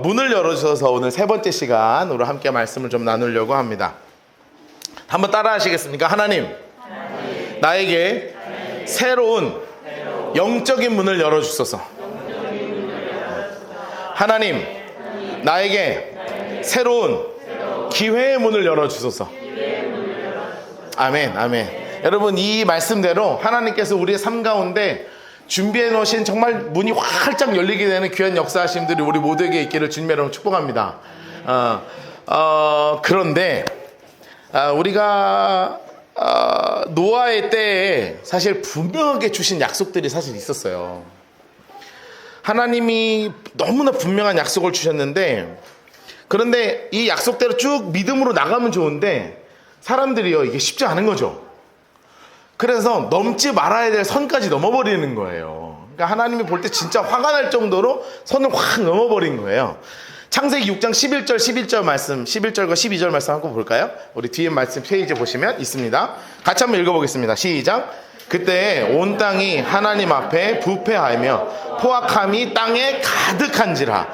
문을 열어주셔서 오늘 세 번째 시간으로 함께 말씀을 좀 나누려고 합니다. 한번 따라 하시겠습니까? 하나님, 나에게 새로운 영적인 문을 열어주소서. 하나님, 나에게 새로운 기회의 문을 열어주소서. 아멘, 아멘. 여러분, 이 말씀대로 하나님께서 우리의 삶 가운데 준비해 놓으신 정말 문이 활짝 열리게 되는 귀한 역사하심들이 우리 모두에게 있기를 주님의 이름으로 축복합니다. 그런데 우리가 노아의 때에 사실 분명하게 주신 약속들이 사실 있었어요. 하나님이 너무나 분명한 약속을 주셨는데, 그런데 이 약속대로 쭉 믿음으로 나가면 좋은데 사람들이요, 이게 쉽지 않은 거죠. 그래서 넘지 말아야 될 선까지 넘어버리는 거예요. 그러니까 하나님이 볼 때 진짜 화가 날 정도로 선을 확 넘어버린 거예요. 창세기 6장 11절 11절 말씀, 11절과 12절 말씀 한번 볼까요? 우리 뒤에 말씀 페이지 보시면 있습니다. 같이 한번 읽어보겠습니다. 시작. 그때 온 땅이 하나님 앞에 부패하며 포악함이 땅에 가득한지라.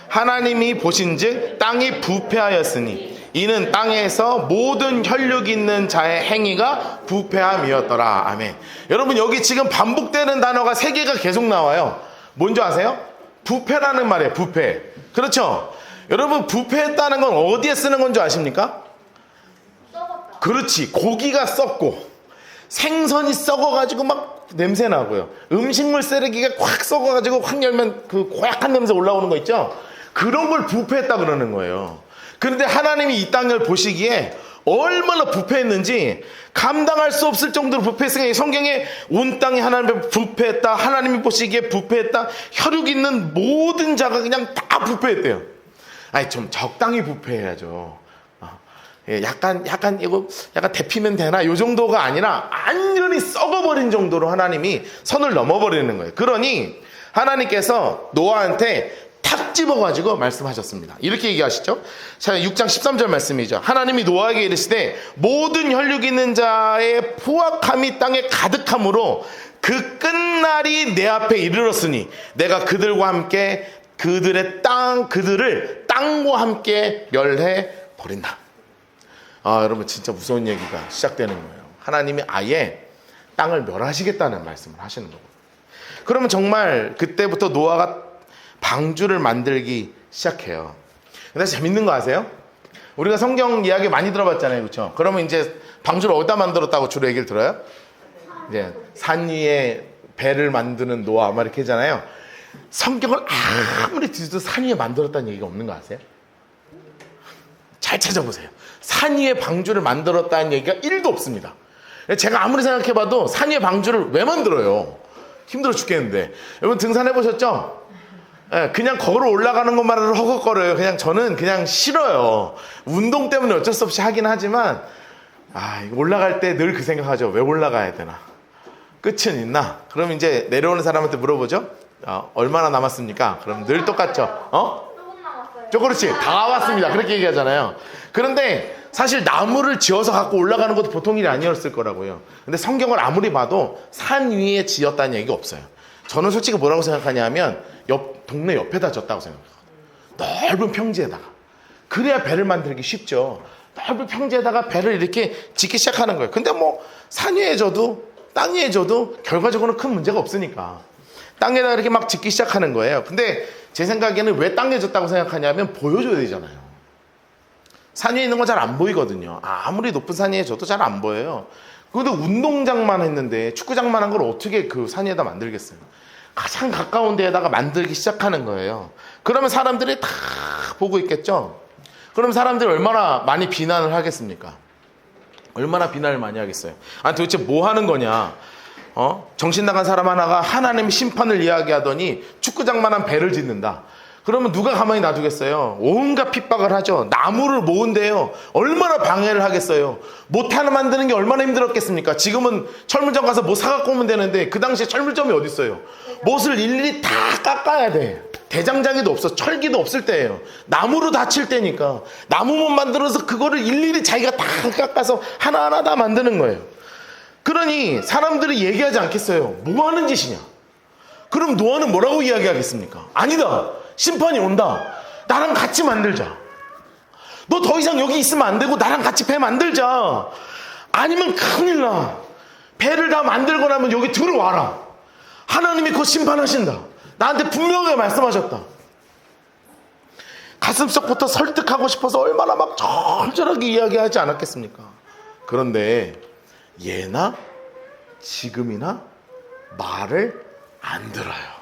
하나님이 보신즉 땅이 부패하였으니 이는 땅에서 모든 혈육 있는 자의 행위가 부패함이었더라. 아멘. 여러분, 여기 지금 반복되는 단어가 세 개가 계속 나와요. 뭔지 아세요? 부패라는 말이에요. 부패. 그렇죠? 여러분, 부패했다는 건 어디에 쓰는 건지 아십니까? 썩었다. 그렇지. 고기가 썩고 생선이 썩어가지고 막 냄새 나고요. 음식물 쓰레기가 확 썩어가지고 확 열면 그 고약한 냄새 올라오는 거 있죠? 그런 걸 부패했다 그러는 거예요. 그런데 하나님이 이 땅을 보시기에 얼마나 부패했는지 감당할 수 없을 정도로 부패했으니까 성경에 온 땅이 하나님 앞에 부패했다, 하나님이 보시기에 부패했다, 혈육 있는 모든 자가 그냥 다 부패했대요. 아니, 좀 적당히 부패해야죠. 약간 데피면 되나? 요 정도가 아니라 완전히 썩어버린 정도로 하나님이 선을 넘어버리는 거예요. 그러니 하나님께서 노아한테 탁 집어가지고 말씀하셨습니다. 이렇게 얘기하시죠. 자, 6장 13절 말씀이죠. 하나님이 노아에게 이르시되 모든 혈육 있는 자의 포악함이 땅에 가득함으로 그 끝날이 내 앞에 이르렀으니 내가 그들과 함께 그들을 땅과 함께 멸해 버린다. 여러분, 진짜 무서운 얘기가 시작되는 거예요. 하나님이 아예 땅을 멸하시겠다는 말씀을 하시는 거고. 그러면 정말 그때부터 노아가 방주를 만들기 시작해요. 근데 재밌는 거 아세요? 우리가 성경 이야기 많이 들어봤잖아요. 그렇죠? 그러면 이제 방주를 어디다 만들었다고 주로 얘기를 들어요? 이제 산 위에 배를 만드는 노아 막 이렇게 하잖아요. 성경을 아무리 뒤져도 산 위에 만들었다는 얘기가 없는 거 아세요? 잘 찾아보세요. 산 위에 방주를 만들었다는 얘기가 1도 없습니다. 제가 아무리 생각해봐도 산 위에 방주를 왜 만들어요? 힘들어 죽겠는데. 여러분, 등산해보셨죠? 그냥 걸어 올라가는 것만으로 허걱거려요. 저는 그냥 싫어요. 운동 때문에 어쩔 수 없이 하긴 하지만, 올라갈 때 늘 그 생각하죠. 왜 올라가야 되나? 끝은 있나? 그럼 이제 내려오는 사람한테 물어보죠. 얼마나 남았습니까? 그럼 늘 똑같죠. 조금 남았어요. 그렇지. 다 왔습니다. 그렇게 얘기하잖아요. 그런데 사실 나무를 지어서 갖고 올라가는 것도 보통 일이 아니었을 거라고요. 근데 성경을 아무리 봐도 산 위에 지었다는 얘기가 없어요. 저는 솔직히 뭐라고 생각하냐면 동네 옆에다 졌다고 생각해요. 넓은 평지에다가. 그래야 배를 만들기 쉽죠. 넓은 평지에다가 배를 이렇게 짓기 시작하는 거예요. 근데 뭐 산 위에 져도 땅 위에 져도 결과적으로는 큰 문제가 없으니까 땅에다가 이렇게 막 짓기 시작하는 거예요. 근데 제 생각에는 왜 땅에 졌다고 생각하냐면 보여줘야 되잖아요. 산 위에 있는 건 잘 안 보이거든요. 아무리 높은 산 위에 져도 잘 안 보여요. 그래도 운동장만 했는데 축구장만 한 걸 어떻게 그 산 위에다 만들겠어요? 가장 가까운 데에다가 만들기 시작하는 거예요. 그러면 사람들이 다 보고 있겠죠? 그럼 사람들이 얼마나 많이 비난을 하겠습니까? 얼마나 비난을 많이 하겠어요? 도대체 뭐 하는 거냐? 정신 나간 사람 하나가 하나님의 심판을 이야기하더니 축구장만한 배를 짓는다. 그러면 누가 가만히 놔두겠어요? 온갖 핍박을 하죠. 나무를 모은대요. 얼마나 방해를 하겠어요? 못 하나 만드는 게 얼마나 힘들었겠습니까? 지금은 철물점 가서 뭐 사갖고 오면 되는데 그 당시에 철물점이 어디 있어요? 못을 일일이 다 깎아야 돼. 대장장이도 없어. 철기도 없을 때예요. 나무로 다 칠 때니까. 나무만 만들어서 그거를 일일이 자기가 다 깎아서 하나하나 다 만드는 거예요. 그러니 사람들이 얘기하지 않겠어요. 뭐 하는 짓이냐? 그럼 노아는 뭐라고 이야기하겠습니까? 아니다. 심판이 온다. 나랑 같이 만들자. 너 더 이상 여기 있으면 안 되고 나랑 같이 배 만들자. 아니면 큰일 나. 배를 다 만들고 나면 여기 들어와라. 하나님이 곧 심판하신다. 나한테 분명하게 말씀하셨다. 가슴속부터 설득하고 싶어서 얼마나 막 절절하게 이야기하지 않았겠습니까? 그런데 예나 지금이나 말을 안 들어요.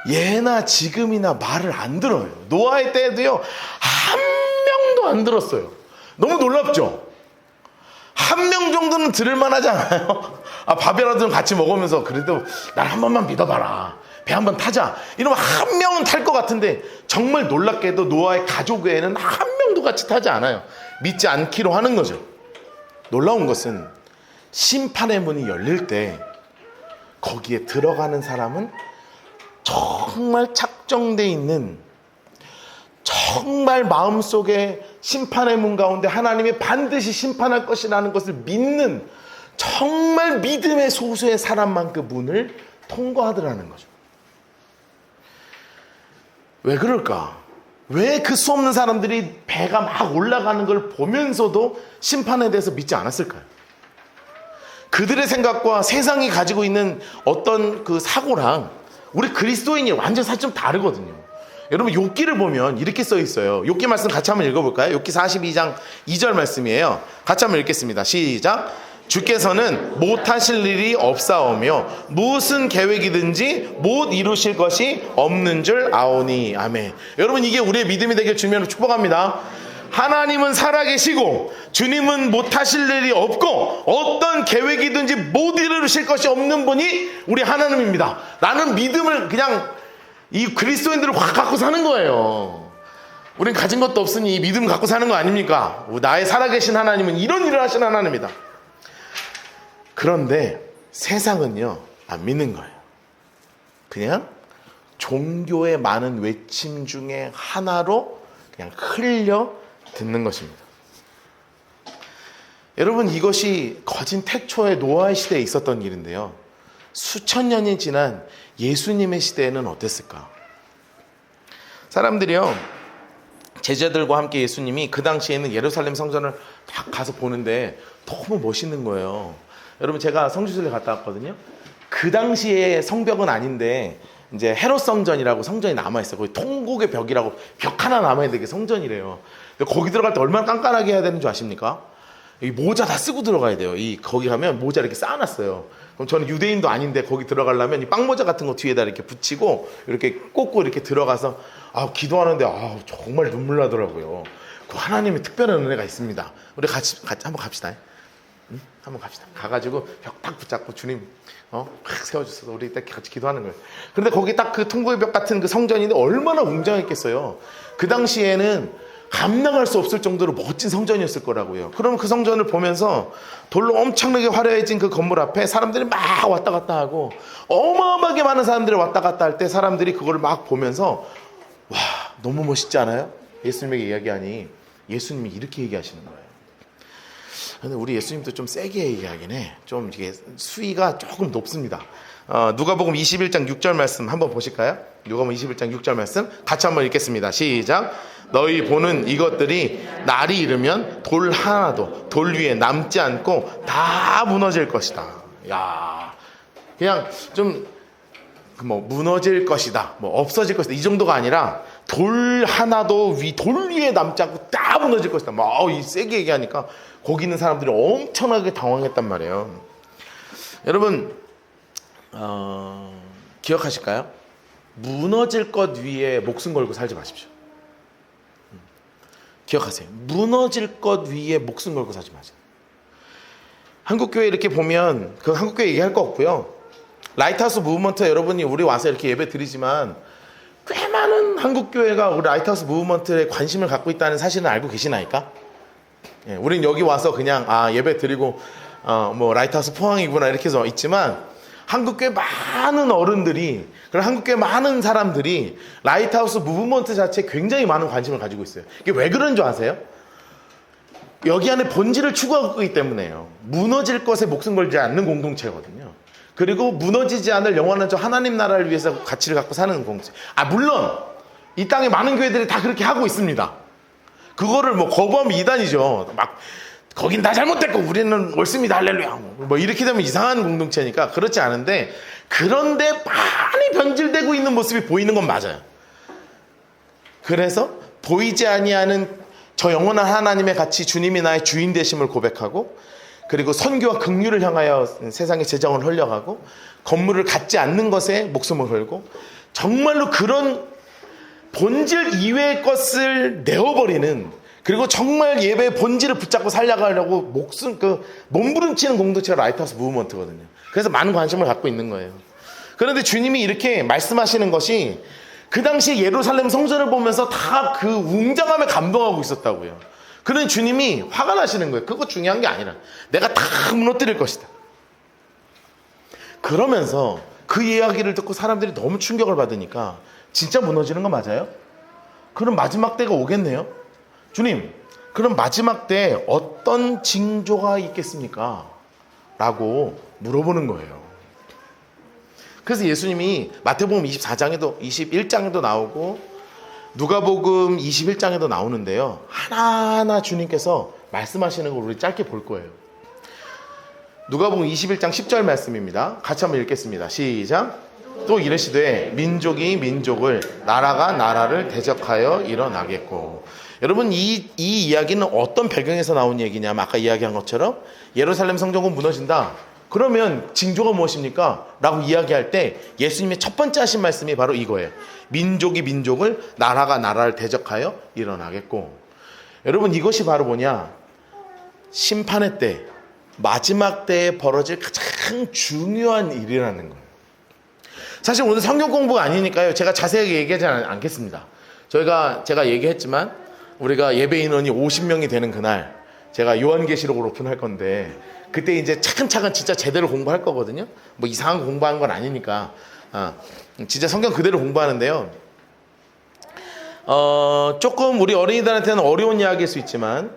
예나 지금이나 말을 안 들어요. 노아의 때에도요, 한 명도 안 들었어요. 너무 놀랍죠? 한 명 정도는 들을 만하지 않아요? 밥이라도 좀 같이 먹으면서 그래도 날 한 번만 믿어봐라. 배 한 번 타자. 이러면 한 명은 탈 것 같은데 정말 놀랍게도 노아의 가족 외에는 한 명도 같이 타지 않아요. 믿지 않기로 하는 거죠. 놀라운 것은 심판의 문이 열릴 때 거기에 들어가는 사람은 정말 착정돼 있는, 정말 마음속에 심판의 문 가운데 하나님이 반드시 심판할 것이라는 것을 믿는 정말 믿음의 소수의 사람만 그 문을 통과하더라는 거죠. 왜 그럴까? 왜 그 수 없는 사람들이 배가 막 올라가는 걸 보면서도 심판에 대해서 믿지 않았을까요? 그들의 생각과 세상이 가지고 있는 어떤 그 사고랑 우리 그리스도인이 완전 사실 좀 다르거든요. 여러분 욥기를 보면 이렇게 써 있어요. 욥기 말씀 같이 한번 읽어볼까요? 욥기 42장 2절 말씀이에요. 같이 한번 읽겠습니다. 시작. 주께서는 못하실 일이 없사오며 무슨 계획이든지 못 이루실 것이 없는 줄 아오니. 아멘. 여러분 이게 우리의 믿음이 되길 주님으로 축복합니다. 하나님은 살아계시고 주님은 못하실 일이 없고 어떤 계획이든지 못 이루실 것이 없는 분이 우리 하나님입니다. 나는 믿음을 그냥 이 그리스도인들을 확 갖고 사는 거예요. 우린 가진 것도 없으니 믿음 갖고 사는 거 아닙니까? 나의 살아계신 하나님은 이런 일을 하신 하나님이다. 그런데 세상은요 안 믿는 거예요. 그냥 종교의 많은 외침 중에 하나로 그냥 흘려 듣는 것입니다. 여러분 이것이 거진 태초의 노아의 시대에 있었던 일인데요, 수천 년이 지난 예수님의 시대에는 어땠을까? 사람들이요 제자들과 함께 예수님이 그 당시에는 예루살렘 성전을 딱 가서 보는데 너무 멋있는 거예요. 여러분 제가 성지순례 갔다 왔거든요. 그 당시에 성벽은 아닌데 이제 헤롯 성전이라고 성전이 남아있어요. 거기 통곡의 벽이라고 벽 하나 남아있는 게 성전이래요. 근데 거기 들어갈 때 얼마나 깐깐하게 해야 되는 줄 아십니까? 이 모자 다 쓰고 들어가야 돼요. 거기 가면 모자 이렇게 쌓아놨어요. 그럼 저는 유대인도 아닌데 거기 들어가려면 이 빵모자 같은 거 뒤에다 이렇게 붙이고 이렇게 꽂고 이렇게 들어가서 기도하는데 정말 눈물 나더라고요. 그 하나님의 특별한 은혜가 있습니다. 우리 같이 한번 갑시다. 응? 한번 갑시다. 가가지고 벽 딱 붙잡고 주님 확 세워주셔서 우리 딱 같이 기도하는 거예요. 그런데 거기 딱 그 통곡의 벽 같은 그 성전인데 얼마나 웅장했겠어요. 그 당시에는 감당할 수 없을 정도로 멋진 성전이었을 거라고요. 그럼 그 성전을 보면서 돌로 엄청나게 화려해진 그 건물 앞에 사람들이 막 왔다 갔다 하고 어마어마하게 많은 사람들이 왔다 갔다 할 때 사람들이 그걸 막 보면서 와 너무 멋있지 않아요? 예수님에게 이야기하니 예수님이 이렇게 얘기하시는 거예요. 근데 우리 예수님도 좀 세게 얘기하긴 해. 좀 이게 수위가 조금 높습니다. 누가복음 21장 6절 말씀 한번 보실까요? 누가복음 21장 6절 말씀 같이 한번 읽겠습니다. 시작. 너희 보는 이것들이 날이 이르면 돌 하나도 돌 위에 남지 않고 다 무너질 것이다. 야, 그냥 좀 무너질 것이다, 없어질 것이다 이 정도가 아니라 돌 하나도 돌 위에 남지 않고 다 무너질 것이다. 이 세게 얘기하니까 거기 있는 사람들이 엄청나게 당황했단 말이에요. 여러분 기억하실까요? 무너질 것 위에 목숨 걸고 살지 마십시오. 기억하세요. 무너질 것 위에 목숨 걸고 살지 마세요. 한국교회 이렇게 보면 그 한국교회 얘기할 거 없고요. 라이트하우스 무브먼트 여러분이 우리 와서 이렇게 예배 드리지만 꽤 많은 한국교회가 우리 라이트하우스 무브먼트에 관심을 갖고 있다는 사실은 알고 계시나이까? 예, 우린 여기 와서 그냥 예배 드리고 라이트하우스 포항이구나 이렇게 해서 있지만 한국교회 많은 어른들이 그리고 한국교회 많은 사람들이 라이트하우스 무브먼트 자체에 굉장히 많은 관심을 가지고 있어요. 이게 왜 그런 줄 아세요? 여기 안에 본질을 추구하고 있기 때문에요. 무너질 것에 목숨 걸지 않는 공동체거든요. 그리고 무너지지 않을 영원한 저 하나님 나라를 위해서 가치를 갖고 사는 공동체. 물론 이 땅에 많은 교회들이 다 그렇게 하고 있습니다. 그거를 뭐 거부하면 이단이죠. 막 거긴 다 잘못됐고 우리는 옳습니다 할렐루야 뭐 이렇게 되면 이상한 공동체니까 그렇지 않은데, 그런데 많이 변질되고 있는 모습이 보이는 건 맞아요. 그래서 보이지 아니하는 저 영원한 하나님의 가치, 주님이 나의 주인 되심을 고백하고, 그리고 선교와 긍휼을 향하여 세상의 재정을 흘려가고, 건물을 갖지 않는 것에 목숨을 걸고, 정말로 그런 본질 이외의 것을 내어버리는, 그리고 정말 예배의 본질을 붙잡고 살려가려고 몸부림치는 공동체가 라이트하우스 무브먼트거든요. 그래서 많은 관심을 갖고 있는 거예요. 그런데 주님이 이렇게 말씀하시는 것이 그 당시 예루살렘 성전을 보면서 다 그 웅장함에 감동하고 있었다고요. 그런 주님이 화가 나시는 거예요. 그거 중요한 게 아니라 내가 다 무너뜨릴 것이다. 그러면서 그 이야기를 듣고 사람들이 너무 충격을 받으니까 진짜 무너지는 거 맞아요? 그럼 마지막 때가 오겠네요. 주님, 그럼 마지막 때 어떤 징조가 있겠습니까? 라고 물어보는 거예요. 그래서 예수님이 마태복음 24장에도 21장에도 나오고 누가복음 21장에도 나오는데요, 하나하나 주님께서 말씀하시는 걸 우리 짧게 볼 거예요. 누가복음 21장 10절 말씀입니다. 같이 한번 읽겠습니다. 시작. 또 이르시되 민족이 민족을, 나라가 나라를 대적하여 일어나겠고. 여러분, 이 이야기는 어떤 배경에서 나온 얘기냐면 아까 이야기한 것처럼 예루살렘 성전은 무너진다. 그러면 징조가 무엇입니까? 라고 이야기할 때 예수님의 첫 번째 하신 말씀이 바로 이거예요. 민족이 민족을, 나라가 나라를 대적하여 일어나겠고. 여러분, 이것이 바로 뭐냐? 심판의 때, 마지막 때에 벌어질 가장 중요한 일이라는 거예요. 사실 오늘 성경 공부가 아니니까요, 제가 자세하게 얘기하지 않겠습니다. 제가 얘기했지만 우리가 예배 인원이 50명이 되는 그날 제가 요한계시록을 오픈할 건데, 그때 이제 차근차근 진짜 제대로 공부할 거거든요. 뭐 이상한 거 공부하는 건 아니니까 진짜 성경 그대로 공부하는데요. 조금 우리 어린이들한테는 어려운 이야기일 수 있지만,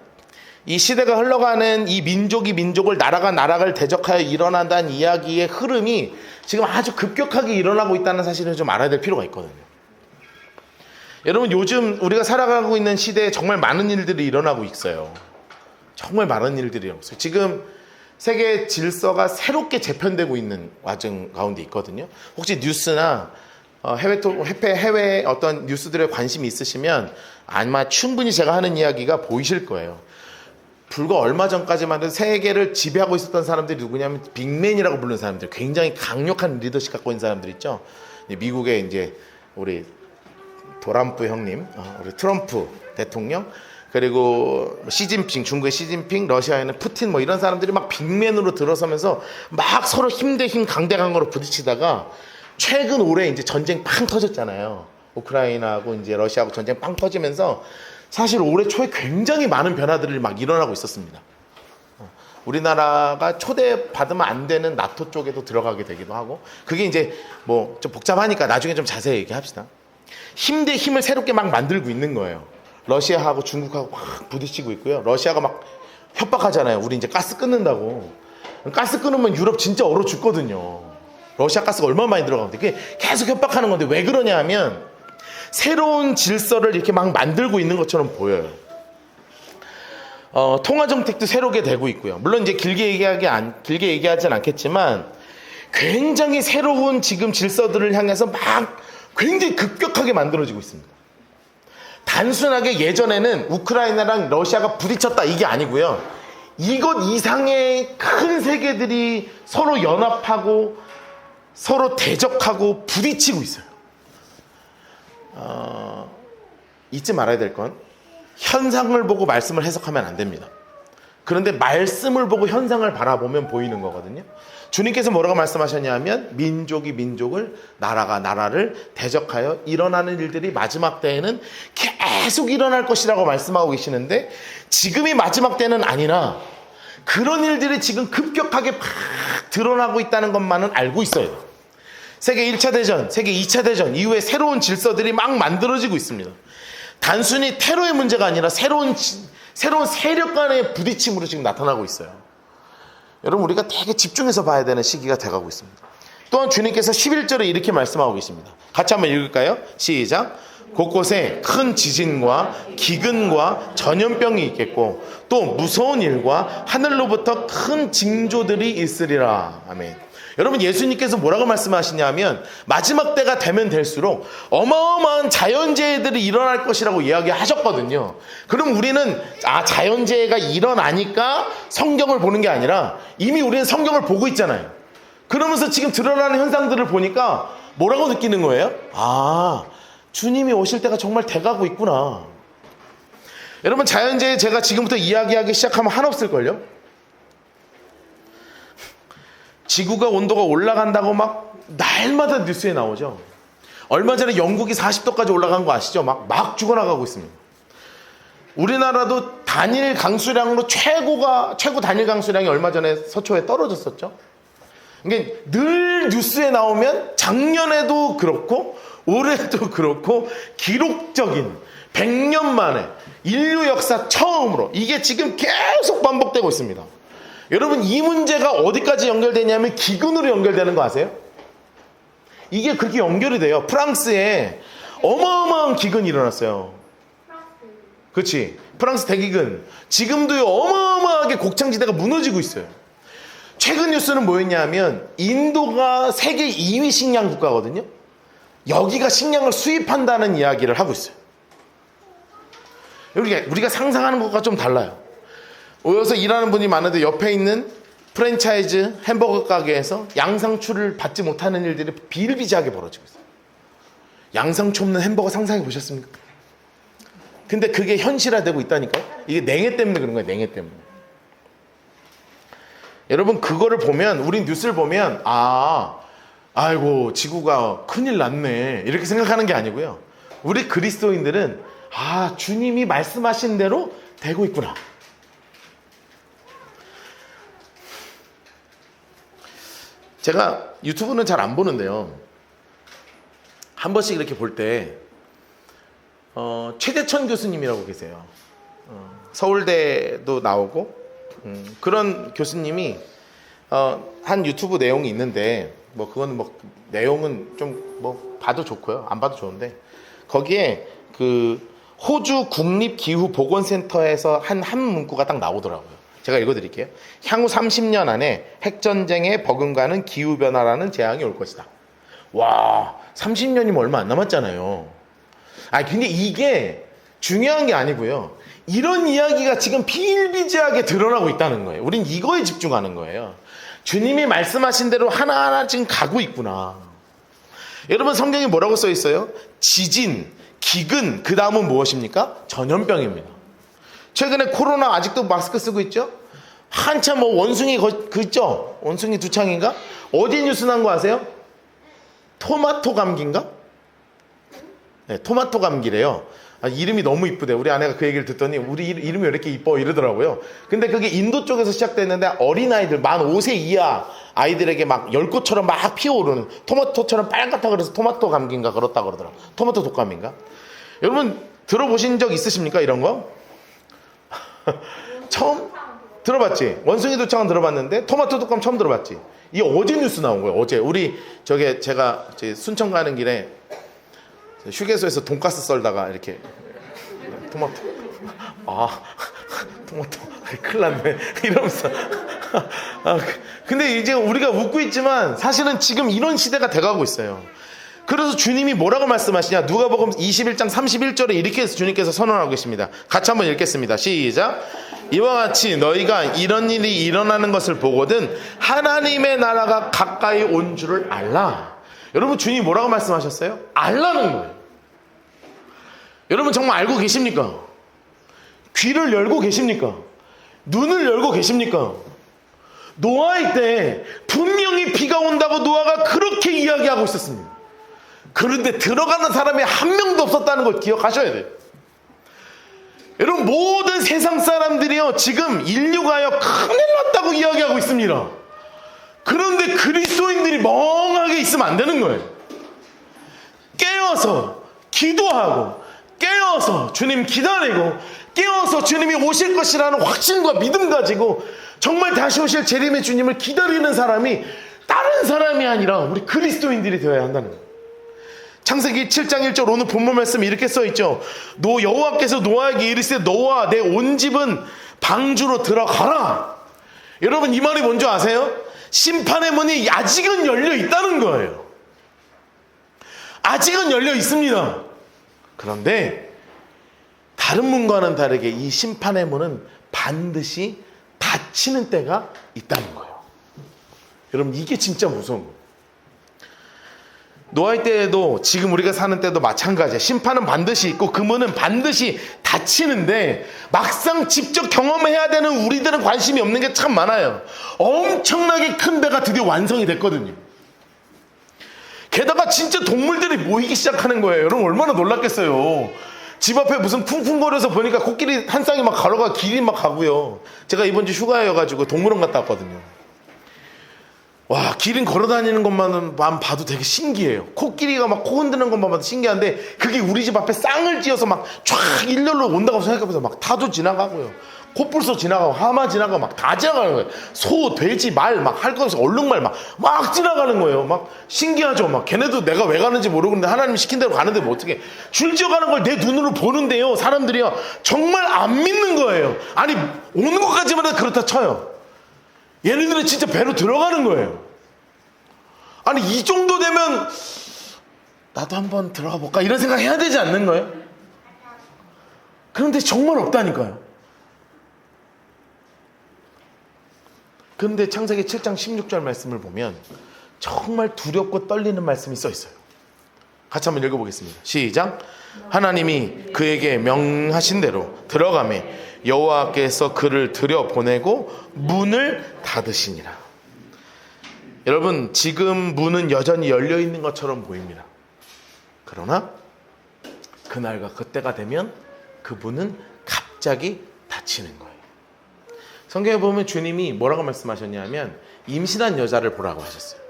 이 시대가 흘러가는 이 민족이 민족을, 나라가 나라를 대적하여 일어난다는 이야기의 흐름이 지금 아주 급격하게 일어나고 있다는 사실을 좀 알아야 될 필요가 있거든요. 여러분, 요즘 우리가 살아가고 있는 시대에 정말 많은 일들이 일어나고 있어요. 정말 많은 일들이 일어나고 있어요. 지금 세계 질서가 새롭게 재편되고 있는 과정 가운데 있거든요. 혹시 뉴스나 해외 어떤 뉴스들에 관심이 있으시면 아마 충분히 제가 하는 이야기가 보이실 거예요. 불과 얼마 전까지만 해도 세계를 지배하고 있었던 사람들이 누구냐면 빅맨이라고 부르는 사람들, 굉장히 강력한 리더십 갖고 있는 사람들 있죠. 미국의 이제 우리 도람프 형님, 우리 트럼프 대통령, 그리고 시진핑, 중국의 시진핑, 러시아에는 푸틴, 뭐 이런 사람들이 막 빅맨으로 들어서면서 막 서로 힘 대 힘, 강 대 강으로 부딪히다가 최근 올해 이제 전쟁 팡 터졌잖아요. 우크라이나하고 이제 러시아하고 전쟁 팡 터지면서 사실 올해 초에 굉장히 많은 변화들이 막 일어나고 있었습니다. 우리나라가 초대받으면 안 되는 나토 쪽에도 들어가게 되기도 하고, 그게 이제 뭐 좀 복잡하니까 나중에 좀 자세히 얘기합시다. 힘 대 힘을 새롭게 막 만들고 있는 거예요. 러시아하고 중국하고 막 부딪히고 있고요. 러시아가 막 협박하잖아요. 우리 이제 가스 끊는다고. 가스 끊으면 유럽 진짜 얼어 죽거든요. 러시아 가스가 얼마나 많이 들어가는데 그게 계속 협박하는 건데, 왜 그러냐 하면 새로운 질서를 이렇게 막 만들고 있는 것처럼 보여요. 통화 정책도 새롭게 되고 있고요. 물론 이제 길게 얘기하진 않겠지만 굉장히 새로운 지금 질서들을 향해서 막 굉장히 급격하게 만들어지고 있습니다. 단순하게 예전에는 우크라이나랑 러시아가 부딪혔다 이게 아니고요. 이것 이상의 큰 세계들이 서로 연합하고 서로 대적하고 부딪히고 있어요. 잊지 말아야 될 건 현상을 보고 말씀을 해석하면 안 됩니다. 그런데 말씀을 보고 현상을 바라보면 보이는 거거든요. 주님께서 뭐라고 말씀하셨냐면 민족이 민족을, 나라가 나라를 대적하여 일어나는 일들이 마지막 때에는 계속 일어날 것이라고 말씀하고 계시는데, 지금이 마지막 때는 아니라 그런 일들이 지금 급격하게 막 드러나고 있다는 것만은 알고 있어요. 세계 1차 대전, 세계 2차 대전 이후에 새로운 질서들이 막 만들어지고 있습니다. 단순히 테러의 문제가 아니라 새로운 세력 간의 부딪힘으로 지금 나타나고 있어요. 여러분, 우리가 되게 집중해서 봐야 되는 시기가 돼가고 있습니다. 또한 주님께서 11절에 이렇게 말씀하고 계십니다. 같이 한번 읽을까요? 시작. 곳곳에 큰 지진과 기근과 전염병이 있겠고 또 무서운 일과 하늘로부터 큰 징조들이 있으리라. 아멘. 여러분, 예수님께서 뭐라고 말씀하시냐면 마지막 때가 되면 될수록 어마어마한 자연재해들이 일어날 것이라고 이야기하셨거든요. 그럼 우리는 자연재해가 일어나니까 성경을 보는 게 아니라 이미 우리는 성경을 보고 있잖아요. 그러면서 지금 드러나는 현상들을 보니까 뭐라고 느끼는 거예요? 주님이 오실 때가 정말 돼가고 있구나. 여러분, 자연재해 제가 지금부터 이야기하기 시작하면 한없을걸요? 지구가 온도가 올라간다고 막 날마다 뉴스에 나오죠. 얼마 전에 영국이 40도까지 올라간 거 아시죠? 막 죽어나가고 있습니다. 우리나라도 단일 강수량으로 최고 단일 강수량이 얼마 전에 서초에 떨어졌었죠. 그러니까 늘 뉴스에 나오면 작년에도 그렇고 올해도 그렇고 기록적인 100년 만에 인류 역사 처음으로 이게 지금 계속 반복되고 있습니다. 여러분, 이 문제가 어디까지 연결되냐면 기근으로 연결되는 거 아세요? 이게 그렇게 연결이 돼요. 프랑스에 어마어마한 기근이 일어났어요. 그렇지? 프랑스 대기근. 지금도 어마어마하게 곡창지대가 무너지고 있어요. 최근 뉴스는 뭐였냐면 인도가 세계 2위 식량 국가거든요. 여기가 식량을 수입한다는 이야기를 하고 있어요. 우리가 상상하는 것과 좀 달라요. 여기서 일하는 분이 많은데 옆에 있는 프랜차이즈 햄버거 가게에서 양상추를 받지 못하는 일들이 비일비재하게 벌어지고 있어요. 양상추 없는 햄버거 상상해 보셨습니까? 근데 그게 현실화되고 있다니까요. 이게 냉해 때문에 그런 거예요. 냉해 때문에. 여러분, 그거를 보면, 우린 뉴스를 보면 아이고 지구가 큰일 났네 이렇게 생각하는 게 아니고요. 우리 그리스도인들은 주님이 말씀하신 대로 되고 있구나. 제가 유튜브는 잘 안 보는데요. 한 번씩 이렇게 볼 때 최대천 교수님이라고 계세요. 서울대도 나오고 그런 교수님이 한 유튜브 내용이 있는데 그건 내용은 좀 봐도 좋고요. 안 봐도 좋은데 거기에 그 호주 국립기후보건센터에서 한 문구가 딱 나오더라고요. 제가 읽어드릴게요. 향후 30년 안에 핵전쟁에 버금가는 기후변화라는 재앙이 올 것이다. 와, 30년이면 얼마 안 남았잖아요. 근데 이게 중요한 게 아니고요. 이런 이야기가 지금 비일비재하게 드러나고 있다는 거예요. 우린 이거에 집중하는 거예요. 주님이 말씀하신 대로 하나하나 지금 가고 있구나. 여러분, 성경에 뭐라고 써 있어요? 지진, 기근, 그 다음은 무엇입니까? 전염병입니다. 최근에 코로나 아직도 마스크 쓰고 있죠? 한참 원숭이 그 있죠? 원숭이 두창인가? 어디 뉴스 난 거 아세요? 토마토 감기인가? 네, 토마토 감기래요. 이름이 너무 이쁘대. 우리 아내가 그 얘기를 듣더니 우리 이름이 왜 이렇게 이뻐 이러더라고요. 근데 그게 인도 쪽에서 시작됐는데 어린아이들 만 5세 이하 아이들에게 막 열꽃처럼 막 피어오르는 토마토처럼 빨갛다 그래서 토마토 감기인가 그렇다 그러더라고요. 토마토 독감인가? 여러분 들어보신 적 있으십니까? 이런 거? 처음? 들어봤지? 원숭이 두창은 들어봤는데 토마토 독감 처음 들어봤지? 이게 어제 뉴스 나온 거예요. 어제 제가 순천 가는 길에 휴게소에서 돈가스 썰다가 이렇게 토마토 큰일 났네 이러면서 근데 이제 우리가 웃고 있지만 사실은 지금 이런 시대가 돼가고 있어요. 그래서 주님이 뭐라고 말씀하시냐? 누가복음 21장 31절에 이렇게 주님께서 선언하고 계십니다. 같이 한번 읽겠습니다. 시작. 이와 같이 너희가 이런 일이 일어나는 것을 보거든 하나님의 나라가 가까이 온 줄을 알라. 여러분, 주님이 뭐라고 말씀하셨어요? 알라는 거예요. 여러분 정말 알고 계십니까? 귀를 열고 계십니까? 눈을 열고 계십니까? 노아의 때 분명히 비가 온다고 노아가 그렇게 이야기하고 있었습니다. 그런데 들어가는 사람이 한 명도 없었다는 걸 기억하셔야 돼요. 여러분, 모든 세상 사람들이요 지금 인류가요 큰일 났다고 이야기하고 있습니다. 그런데 그리스도인들이 멍하게 있으면 안 되는 거예요. 깨어서 기도하고 깨어서 주님 기다리고 깨어서 주님이 오실 것이라는 확신과 믿음 가지고 정말 다시 오실 재림의 주님을 기다리는 사람이 다른 사람이 아니라 우리 그리스도인들이 되어야 한다는 거예요. 창세기 7장 1절 오늘 본문 말씀에 이렇게 써있죠. 여호와께서 노아에게 이르시되 너와 내 온 집은 방주로 들어가라. 여러분 이 말이 뭔지 아세요? 심판의 문이 아직은 열려 있다는 거예요. 아직은 열려 있습니다. 그런데 다른 문과는 다르게 이 심판의 문은 반드시 닫히는 때가 있다는 거예요. 여러분 이게 진짜 무서운 거예요. 노아의 때에도 지금 우리가 사는 때도 마찬가지야. 심판은 반드시 있고 그 문은 반드시 닫히는데 막상 직접 경험해야 되는 우리들은 관심이 없는 게 참 많아요. 엄청나게 큰 배가 드디어 완성이 됐거든요. 게다가 진짜 동물들이 모이기 시작하는 거예요. 여러분 얼마나 놀랐겠어요. 집 앞에 무슨 쿵쿵거려서 보니까 코끼리 한 쌍이 막 걸어가 길이 막 가고요. 제가 이번 주 휴가여가지고 동물원 갔다 왔거든요. 와, 기린 걸어다니는 것만 봐도 되게 신기해요. 코끼리가 막 코 흔드는 것만 봐도 신기한데 그게 우리 집 앞에 쌍을 찧어서 막 쫙 일렬로 온다고 생각해보세요. 막 타도 지나가고요. 코뿔소 지나가고 하마 지나가고 막 다 지나가는 거예요. 소, 돼지, 말 막 할 것 없이 얼룩말 막 지나가는 거예요. 막 신기하죠. 막 걔네도 내가 왜 가는지 모르겠는데 하나님이 시킨 대로 가는데 뭐 어떻게 줄지어 가는 걸 내 눈으로 보는데요. 사람들이요 정말 안 믿는 거예요. 아니 오는 것까지만 해도 그렇다 쳐요. 얘네들은 진짜 배로 들어가는 거예요. 아니 이 정도 되면 나도 한번 들어가 볼까 이런 생각 해야 되지 않는 거예요? 그런데 정말 없다니까요. 그런데 창세기 7장 16절 말씀을 보면 정말 두렵고 떨리는 말씀이 써 있어요. 같이 한번 읽어보겠습니다. 시작. 하나님이 그에게 명하신 대로 들어가매 여호와께서 그를 들여보내고 문을 닫으시니라. 여러분 지금 문은 여전히 열려있는 것처럼 보입니다. 그러나 그날과 그때가 되면 그 문은 갑자기 닫히는 거예요. 성경에 보면 주님이 뭐라고 말씀하셨냐면 임신한 여자를 보라고 하셨어요.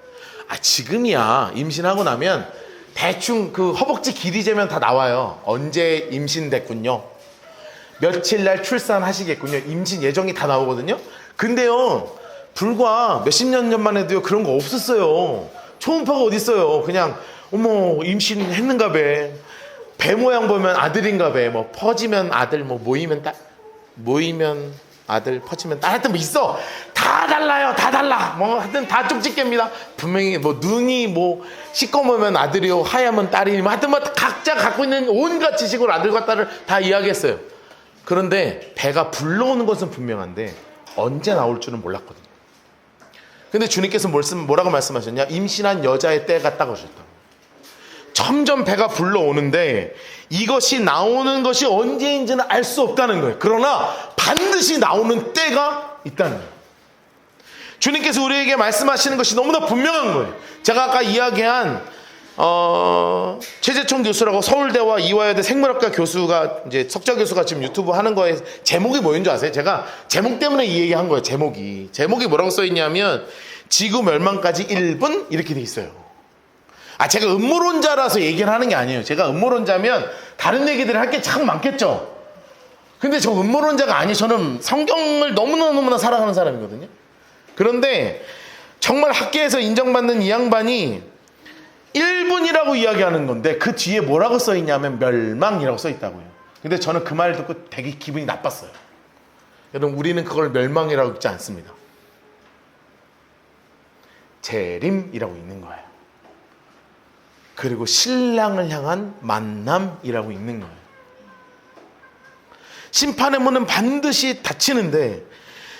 지금이야. 임신하고 나면 대충 그 허벅지 길이 재면 다 나와요. 언제 임신됐군요. 며칠 날 출산하시겠군요. 임신 예정이 다 나오거든요. 근데요 불과 몇십 년 전만 해도요 그런 거 없었어요. 초음파가 어디 있어요. 그냥 어머 임신했는가 배 모양 보면 아들인가 뭐 퍼지면 아들 뭐 모이면 딸 모이면 아들 퍼지면 딸 하여튼 뭐 있어. 다 달라요. 다 달라. 뭐 하여튼 다 쪽집게입니다. 분명히 뭐 눈이 뭐 시꺼매면 아들이요 하얗면 딸이니 뭐 하여튼 뭐 각자 갖고 있는 온갖 지식으로 아들과 딸을 다 이야기했어요. 그런데 배가 불러오는 것은 분명한데 언제 나올 줄은 몰랐거든요. 근데 주님께서 뭐라고 말씀하셨냐? 임신한 여자의 때가 딱 오셨다고. 점점 배가 불러오는데 이것이 나오는 것이 언제인지는 알 수 없다는 거예요. 그러나 반드시 나오는 때가 있다는 거예요. 주님께서 우리에게 말씀하시는 것이 너무나 분명한 거예요. 제가 아까 이야기한 최재총 교수라고 서울대와 이화여대 생물학과 교수가 이제 석좌 교수가 지금 유튜브 하는 거에 제목이 뭐인 줄 아세요? 제가 제목 때문에 이 얘기한 거예요. 제목이 뭐라고 써 있냐면 지구 멸망까지 1분 이렇게 돼 있어요. 제가 음모론자라서 얘기를 하는 게 아니에요. 제가 음모론자면 다른 얘기들을 할 게 참 많겠죠. 근데 저 음모론자가 아니에요. 저는 성경을 너무나 사랑하는 사람이거든요. 그런데 정말 학계에서 인정받는 이 양반이 1분이라고 이야기하는 건데 그 뒤에 뭐라고 써 있냐면 멸망이라고 써 있다고요. 근데 저는 그 말 듣고 되게 기분이 나빴어요. 여러분 우리는 그걸 멸망이라고 읽지 않습니다. 재림이라고 읽는 거예요. 그리고 신랑을 향한 만남이라고 읽는 거예요. 심판의 문은 반드시 닫히는데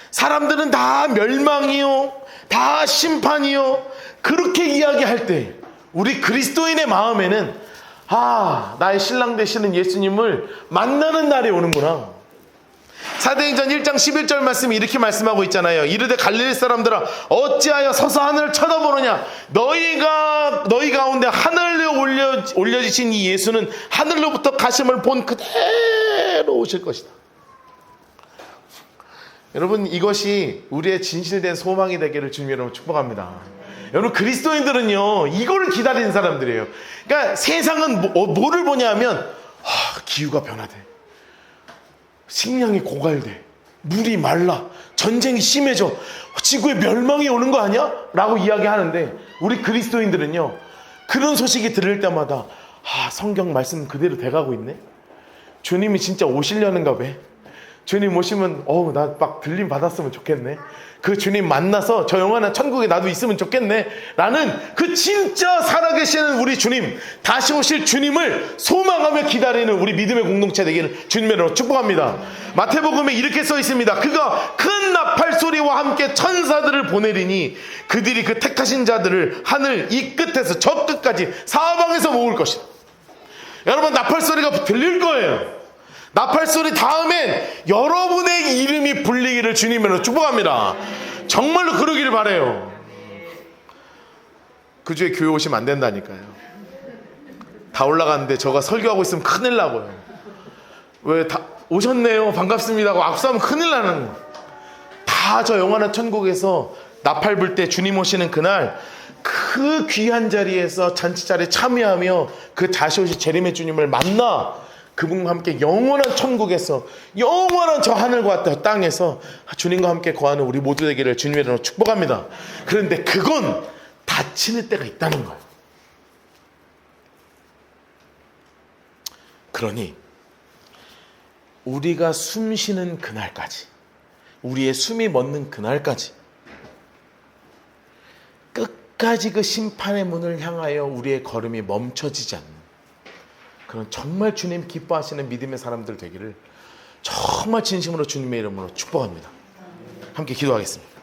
사람들은 다 멸망이요 다 심판이요 그렇게 이야기할 때 우리 그리스도인의 마음에는 나의 신랑 되시는 예수님을 만나는 날이 오는구나. 사도행전 1장 11절 말씀이 이렇게 말씀하고 있잖아요. 이르되 갈릴리 사람들아 어찌하여 서서 하늘을 쳐다보느냐. 너희 가운데 하늘로 올려지신 이 예수는 하늘로부터 가심을 본 그대로 오실 것이다. 여러분 이것이 우리의 진실된 소망이 되기를 주님 여러분 축복합니다. 여러분 그리스도인들은요 이거를 기다리는 사람들이에요. 그러니까 세상은 뭐를 보냐면 기후가 변화돼, 식량이 고갈돼, 물이 말라, 전쟁이 심해져, 지구에 멸망이 오는 거 아니야? 라고 이야기하는데 우리 그리스도인들은요 그런 소식이 들을 때마다 성경 말씀 그대로 돼가고 있네. 주님이 진짜 오시려는가 봐. 주님 오시면 나 막 들림 받았으면 좋겠네. 그 주님 만나서 저 영원한 천국에 나도 있으면 좋겠네 라는 그 진짜 살아계시는 우리 주님, 다시 오실 주님을 소망하며 기다리는 우리 믿음의 공동체 되기를 주님의 이름으로 축복합니다. 마태복음에 이렇게 써 있습니다. 그가 큰 나팔 소리와 함께 천사들을 보내리니 그들이 그 택하신 자들을 하늘 이 끝에서 저 끝까지 사방에서 모을 것이다. 여러분, 나팔 소리가 들릴 거예요. 나팔 소리 다음엔 여러분의 이름이 불리기를 주님으로 축복합니다. 정말로 그러기를 바라요. 그 주에 교회 오시면 안 된다니까요. 다 올라갔는데 저가 설교하고 있으면 큰일 나고요. 왜 다 오셨네요, 반갑습니다 하고 악수하면 큰일 나는 거예요. 다 저 영원한 천국에서 나팔 불 때 주님 오시는 그날 그 귀한 자리에서 잔치 자리에 참여하며 그 다시 오실 재림의 주님을 만나 그분과 함께 영원한 천국에서 영원한 저 하늘과 저 땅에서 주님과 함께 거하는 우리 모두 되기를 주님의 이름으로 축복합니다. 그런데 그건 다치는 때가 있다는 거예요. 그러니 우리가 숨 쉬는 그날까지, 우리의 숨이 멎는 그날까지 끝까지 그 심판의 문을 향하여 우리의 걸음이 멈춰지지 않는 그런 정말 주님 기뻐하시는 믿음의 사람들 되기를 정말 진심으로 주님의 이름으로 축복합니다. 함께 기도하겠습니다.